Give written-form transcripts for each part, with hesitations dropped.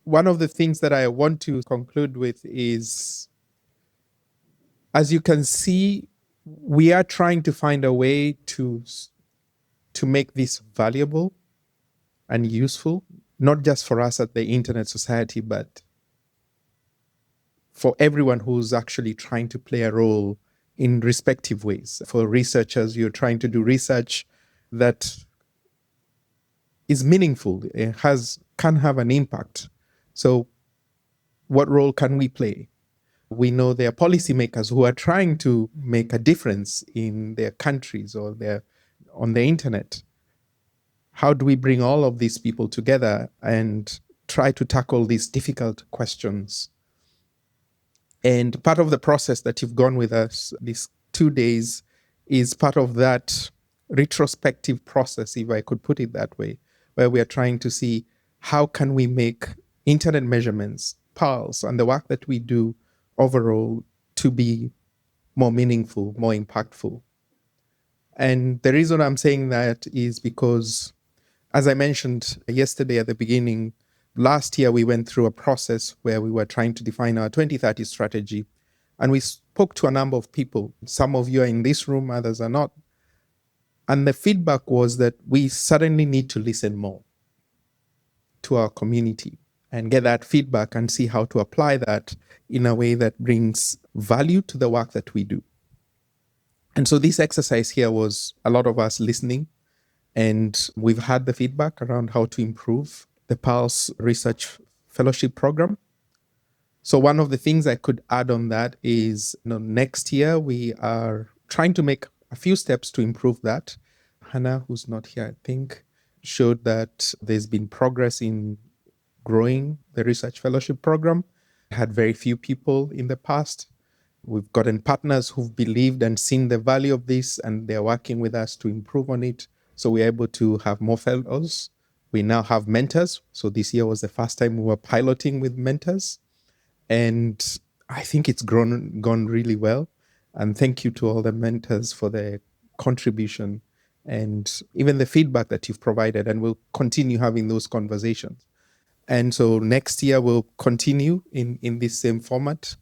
one of the things that I want to conclude with is, as you can see, we are trying to find a way to make this valuable and useful, not just for us at the Internet Society, but for everyone who's actually trying to play a role in respective ways. For researchers, you're trying to do research that is meaningful, it can have an impact. So what role can we play? We know there are policymakers who are trying to make a difference in their countries or on the internet. How do we bring all of these people together and try to tackle these difficult questions? And part of the process that you've gone with us these 2 days is part of that retrospective process, if I could put it that way, where we are trying to see how can we make internet measurements, pulse, and the work that we do overall to be more meaningful, more impactful. And the reason I'm saying that is because, as I mentioned yesterday at the beginning, last year we went through a process where we were trying to define our 2030 strategy. And we spoke to a number of people. Some of you are in this room, others are not. And the feedback was that we suddenly need to listen more to our community and get that feedback and see how to apply that in a way that brings value to the work that we do. And so this exercise here was a lot of us listening, and we've had the feedback around how to improve the Pulse Research Fellowship Program. So one of the things I could add on that is, next year we are trying to make a few steps to improve that. Hannah, who's not here, I think, showed that there's been progress in growing the Research Fellowship Program. It had very few people in the past. We've gotten partners who've believed and seen the value of this, and they're working with us to improve on it. So we're able to have more fellows. We now have mentors. So this year was the first time we were piloting with mentors. And I think it's gone really well. And thank you to all the mentors for their contribution and even the feedback that you've provided. And we'll continue having those conversations. And so next year we'll continue in this same format.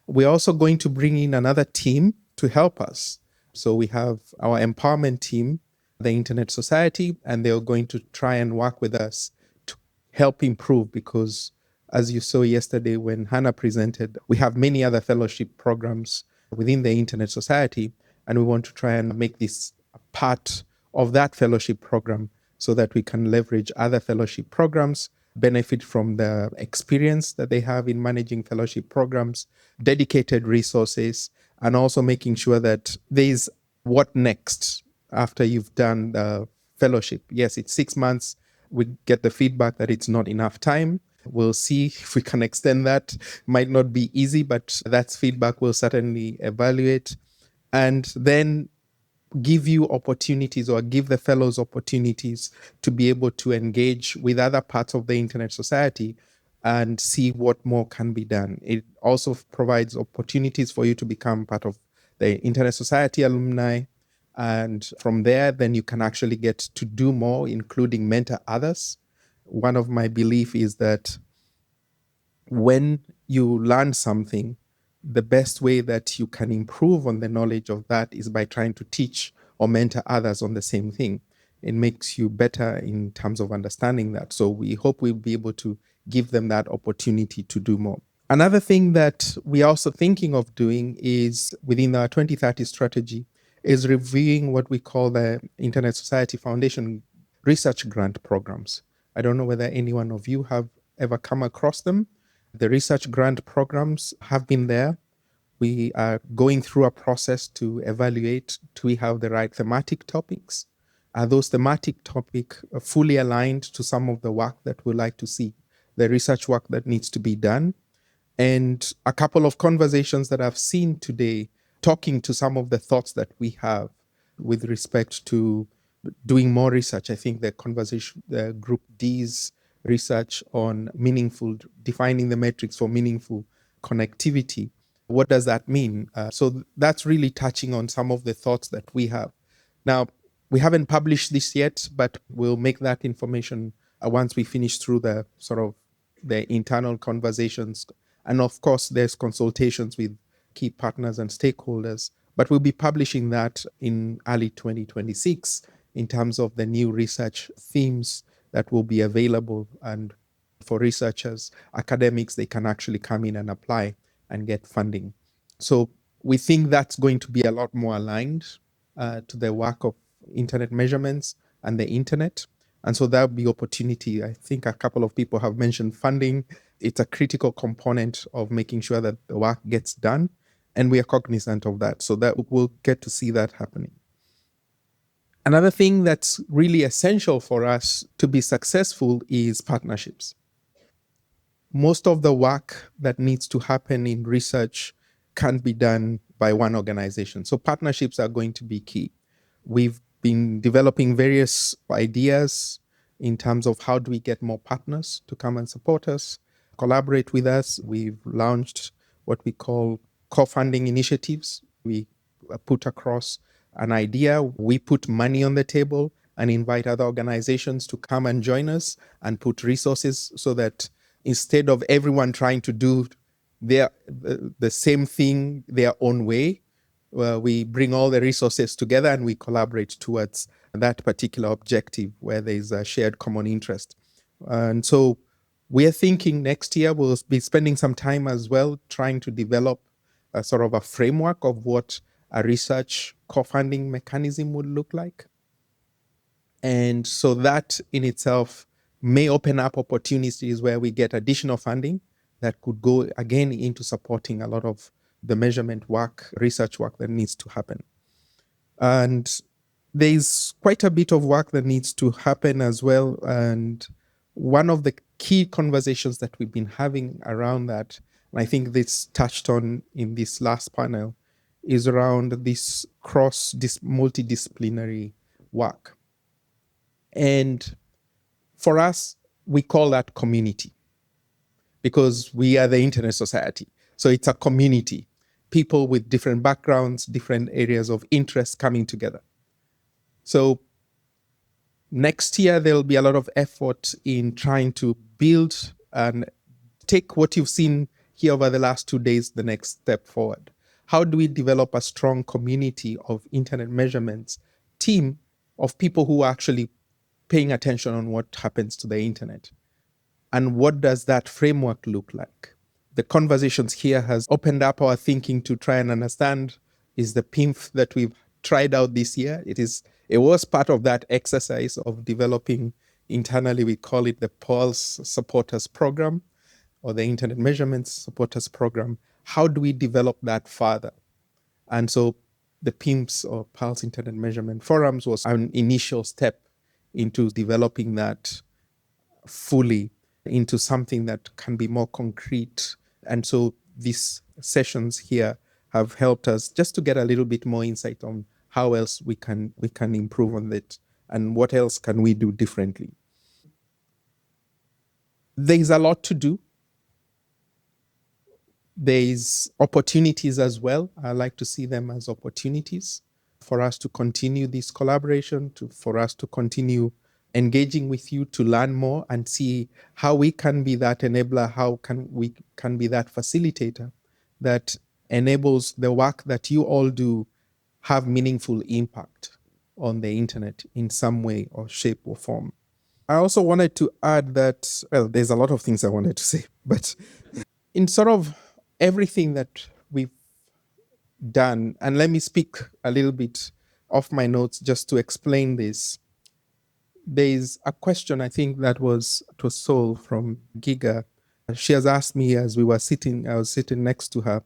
We're also going to bring in another team to help us. So we have our empowerment team, the Internet Society, and they're going to try and work with us to help improve, because as you saw yesterday when Hannah presented, we have many other fellowship programs within the Internet Society, and we want to try and make this a part of that fellowship program so that we can leverage other fellowship programs, benefit from the experience that they have in managing fellowship programs, dedicated resources, and also making sure that there's what next after you've done the fellowship. Yes, it's 6 months. We get the feedback that it's not enough time. We'll see if we can extend that. Might not be easy, but that's feedback we'll certainly evaluate. And then give you opportunities, or give the fellows opportunities to be able to engage with other parts of the Internet Society and see what more can be done. It also provides opportunities for you to become part of the Internet Society alumni. And from there, then you can actually get to do more, including mentor others. One of my beliefs is that when you learn something, the best way that you can improve on the knowledge of that is by trying to teach or mentor others on the same thing. It makes you better in terms of understanding that. So we hope we'll be able to give them that opportunity to do more. Another thing that we're also thinking of doing is, within our 2030 strategy, is reviewing what we call the Internet Society Foundation research grant programs. I don't know whether any one of you have ever come across them. The research grant programs have been there. We are going through a process to evaluate, do we have the right thematic topics? Are those thematic topics fully aligned to some of the work that we'd like to see, the research work that needs to be done? And a couple of conversations that I've seen today, talking to some of the thoughts that we have with respect to doing more research. I think the group D's research on defining the metrics for meaningful connectivity. What does that mean? So that's really touching on some of the thoughts that we have. Now, we haven't published this yet, but we'll make that information once we finish through the sort of their internal conversations. And of course, there's consultations with key partners and stakeholders. But we'll be publishing that in early 2026 in terms of the new research themes that will be available. And for researchers, academics, they can actually come in and apply and get funding. So we think that's going to be a lot more aligned to the work of internet measurements and the internet. And so there'll be opportunity. I think a couple of people have mentioned funding. It's a critical component of making sure that the work gets done. And we are cognizant of that. So that we'll get to see that happening. Another thing that's really essential for us to be successful is partnerships. Most of the work that needs to happen in research can't be done by one organization. So partnerships are going to be key. We've been developing various ideas in terms of how do we get more partners to come and support us, collaborate with us. We've launched what we call co-funding initiatives. We put across an idea, we put money on the table and invite other organizations to come and join us and put resources so that instead of everyone trying to do the same thing their own way, we bring all the resources together and we collaborate towards that particular objective where there's a shared common interest. And so we're thinking next year we'll be spending some time as well trying to develop a sort of a framework of what a research co-funding mechanism would look like. And so that in itself may open up opportunities where we get additional funding that could go again into supporting a lot of the measurement work, research work that needs to happen. And there's quite a bit of work that needs to happen as well. And one of the key conversations that we've been having around that, and I think this touched on in this last panel, is around this multidisciplinary work. And for us, we call that community because we are the internet society. So it's a community, people with different backgrounds, different areas of interest coming together. So next year, there'll be a lot of effort in trying to build and take what you've seen here over the last 2 days, the next step forward. How do we develop a strong community of internet measurements team of people who are actually paying attention on what happens to the internet? And what does that framework look like? The conversations here has opened up our thinking to try and understand is the PIMF that we've tried out this year. It was part of that exercise of developing internally, we call it the Pulse Supporters Program or the Internet Measurements Supporters Program. How do we develop that further? And so the PIMFs or Pulse Internet Measurement Forums was an initial step into developing that fully into something that can be more concrete. And so these sessions here have helped us just to get a little bit more insight on how else we can improve on it and what else can we do differently. There's a lot to do. There's opportunities as well. I like to see them as opportunities for us to continue this collaboration, for us to continue engaging with you to learn more and see how we can be that enabler, how can we can be that facilitator that enables the work that you all do have meaningful impact on the internet in some way or shape or form. I also wanted to add that, well, there's a lot of things I wanted to say, but in sort of everything that we've done, and let me speak a little bit off my notes just to explain this. There's a question I think that was to Sol from Giga. She has asked me as I was sitting next to her.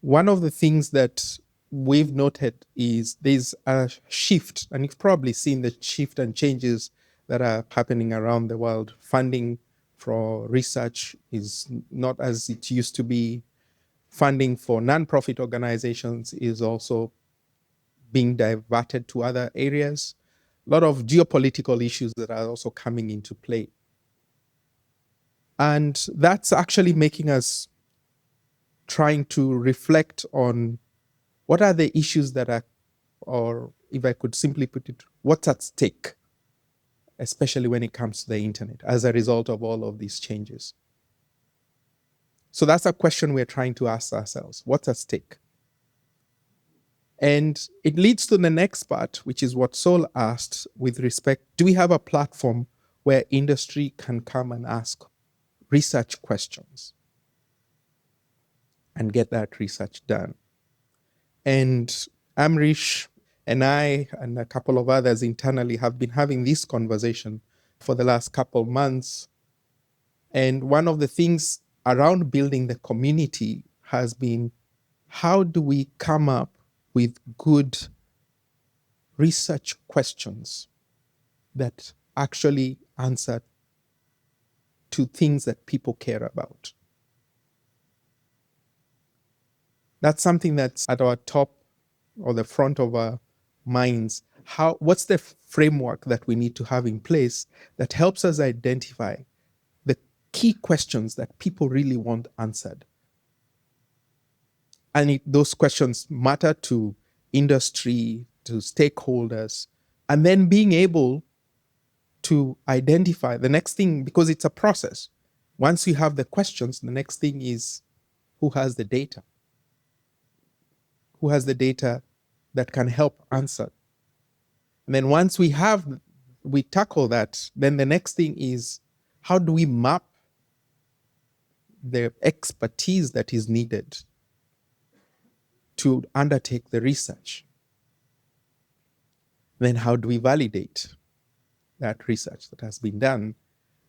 One of the things that we've noted is there's a shift, and you've probably seen the shift and changes that are happening around the world. Funding for research is not as it used to be. Funding for nonprofit organizations is also being diverted to other areas. A lot of geopolitical issues that are also coming into play. And that's actually making us trying to reflect on what are the issues that are, or if I could simply put it, what's at stake especially when it comes to the internet, as a result of all of these changes. So that's a question we're trying to ask ourselves. What's at stake? And it leads to the next part, which is what Sol asked with respect, do we have a platform where industry can come and ask research questions and get that research done? And Amrish and I and a couple of others internally have been having this conversation for the last couple of months. And one of the things around building the community has been, how do we come up with good research questions that actually answer to things that people care about? That's something that's at our top or the front of our minds. What's the framework that we need to have in place that helps us identify the key questions that people really want answered? And those questions matter to industry, to stakeholders, and then being able to identify the next thing, because it's a process. Once you have the questions, the next thing is who has the data? Who has the data that can help answer? And then once we tackle that, then the next thing is, how do we map the expertise that is needed to undertake the research? Then how do we validate that research that has been done?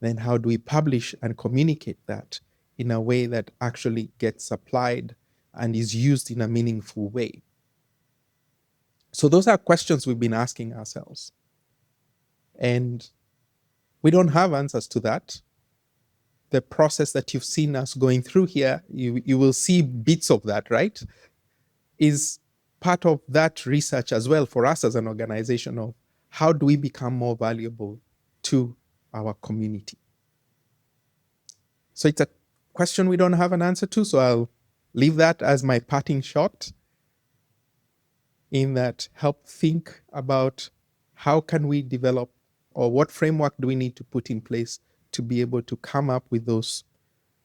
Then how do we publish and communicate that in a way that actually gets applied and is used in a meaningful way? So those are questions we've been asking ourselves. And we don't have answers to that. The process that you've seen us going through here, you will see bits of that, right? Is part of that research as well for us as an organization of how do we become more valuable to our community? So it's a question we don't have an answer to, so I'll leave that as my parting shot, in that help think about how can we develop, or what framework do we need to put in place to be able to come up with those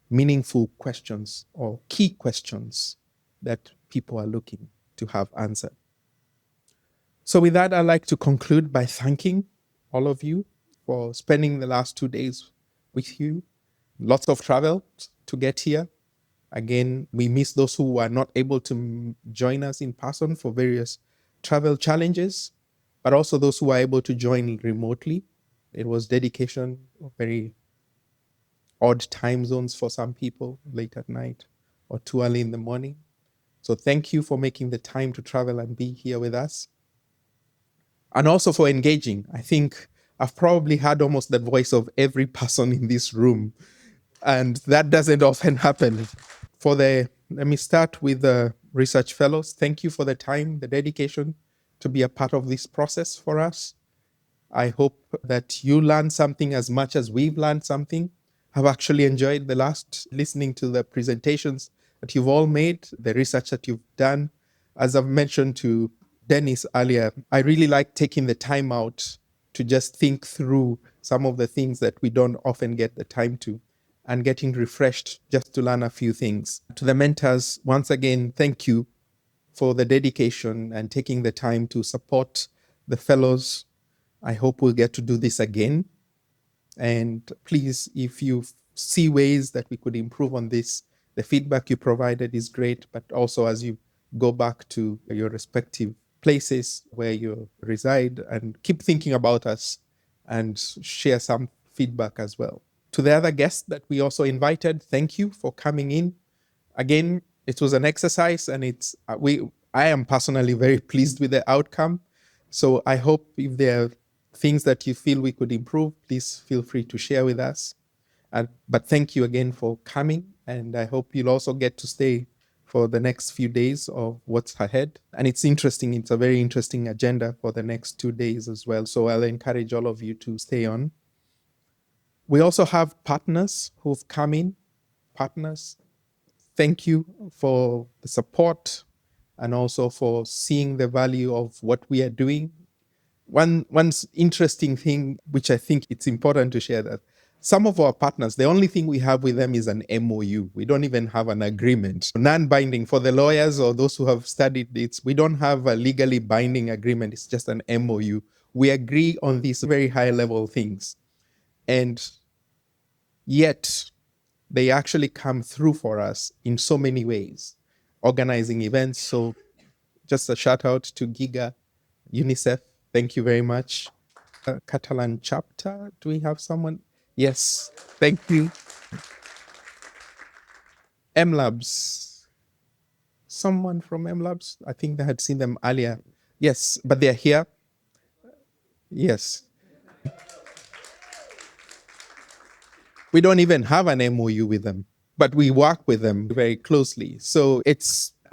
meaningful questions or key questions that people are looking to have answered. So with that, I'd like to conclude by thanking all of you for spending the last 2 days with you. Lots of travel to get here. Again, we miss those who are not able to join us in person for various travel challenges, but also those who are able to join remotely. It was dedication, very odd time zones for some people, late at night or too early in the morning. So thank you for making the time to travel and be here with us. And also for engaging. I think I've probably had almost the voice of every person in this room, and that doesn't often happen. Let me start with the research fellows. Thank you for the time, the dedication to be a part of this process for us. I hope that you learned something as much as we've learned something. I've actually enjoyed the last listening to the presentations that you've all made, the research that you've done. As I've mentioned to Dennis earlier, I really like taking the time out to just think through some of the things that we don't often get the time to, and getting refreshed just to learn a few things. To the mentors, once again, thank you for the dedication and taking the time to support the fellows. I hope we'll get to do this again. And please, if you see ways that we could improve on this, the feedback you provided is great, but also as you go back to your respective places where you reside, and keep thinking about us and share some feedback as well. To the other guests that we also invited, thank you for coming in. Again, it was an exercise, and I am personally very pleased with the outcome. So I hope if there are things that you feel we could improve, please feel free to share with us. But thank you again for coming, and I hope you'll also get to stay for the next few days of what's ahead. And it's interesting, it's a very interesting agenda for the next 2 days as well. So I'll encourage all of you to stay on. We also have partners who've come in. Partners, thank you for the support and also for seeing the value of what we are doing. one interesting thing, which I think it's important to share, that some of our partners, the only thing we have with them is an MOU. We don't even have an agreement, non-binding. For the lawyers or those who have studied it, we don't have a legally binding agreement. It's just an MOU. We agree on these very high level things, and yet they actually come through for us in so many ways, organizing events. So just a shout out to Giga, UNICEF. Thank you very much. Catalan chapter. Do we have someone? Yes. Thank you. M Labs. Someone from M Labs. I think they had seen them earlier. Yes, but they're here. Yes. We don't even have an MOU with them, but we work with them very closely. So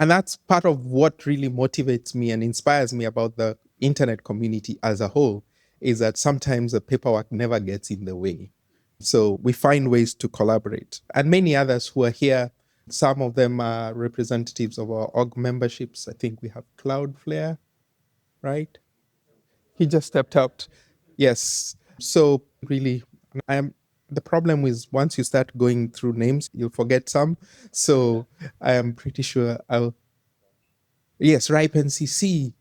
and that's part of what really motivates me and inspires me about the internet community as a whole, is that sometimes the paperwork never gets in the way. So we find ways to collaborate. And many others who are here, some of them are representatives of our org memberships. I think we have Cloudflare, right? He just stepped out. Yes. So really, the problem is once you start going through names, you'll forget some. So I am pretty sure yes, Ripe NCC.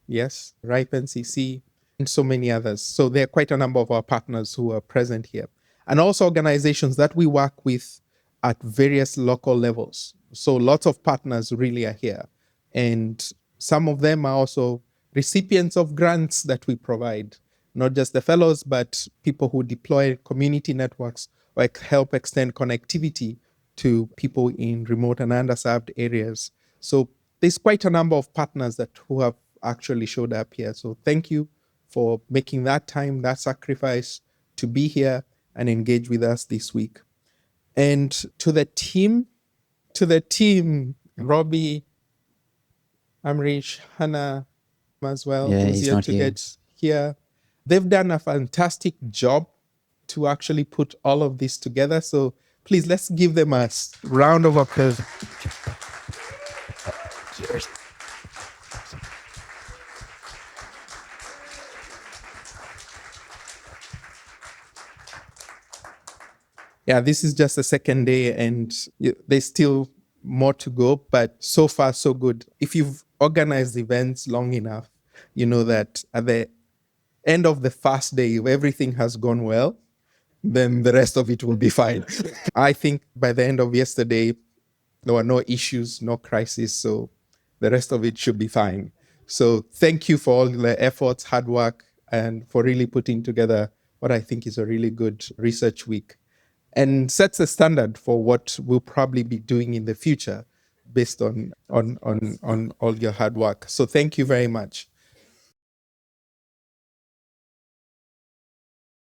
Yes, Ripe NCC, and so many others. So there are quite a number of our partners who are present here, and also organizations that we work with at various local levels. So lots of partners really are here, and some of them are also recipients of grants that we provide, not just the fellows, but people who deploy community networks or help extend connectivity to people in remote and underserved areas. So there's quite a number of partners who have actually showed up here. So thank you for making that time, that sacrifice to be here and engage with us this week. And to the team, Robbie, Amrish, Hannah as well, Yeah, who's he's here not to here. get here. They've done a fantastic job to actually put all of this together. So please, let's give them a round of applause. Yeah, this is just the second day and there's still more to go, but so far so good. If you've organized events long enough, you know that at the end of the first day, if everything has gone well, then the rest of it will be fine. I think by the end of yesterday, there were no issues, no crisis, so the rest of it should be fine. So thank you for all the efforts, hard work, and for really putting together what I think is a really good research week, and sets a standard for what we'll probably be doing in the future based on all your hard work. So thank you very much.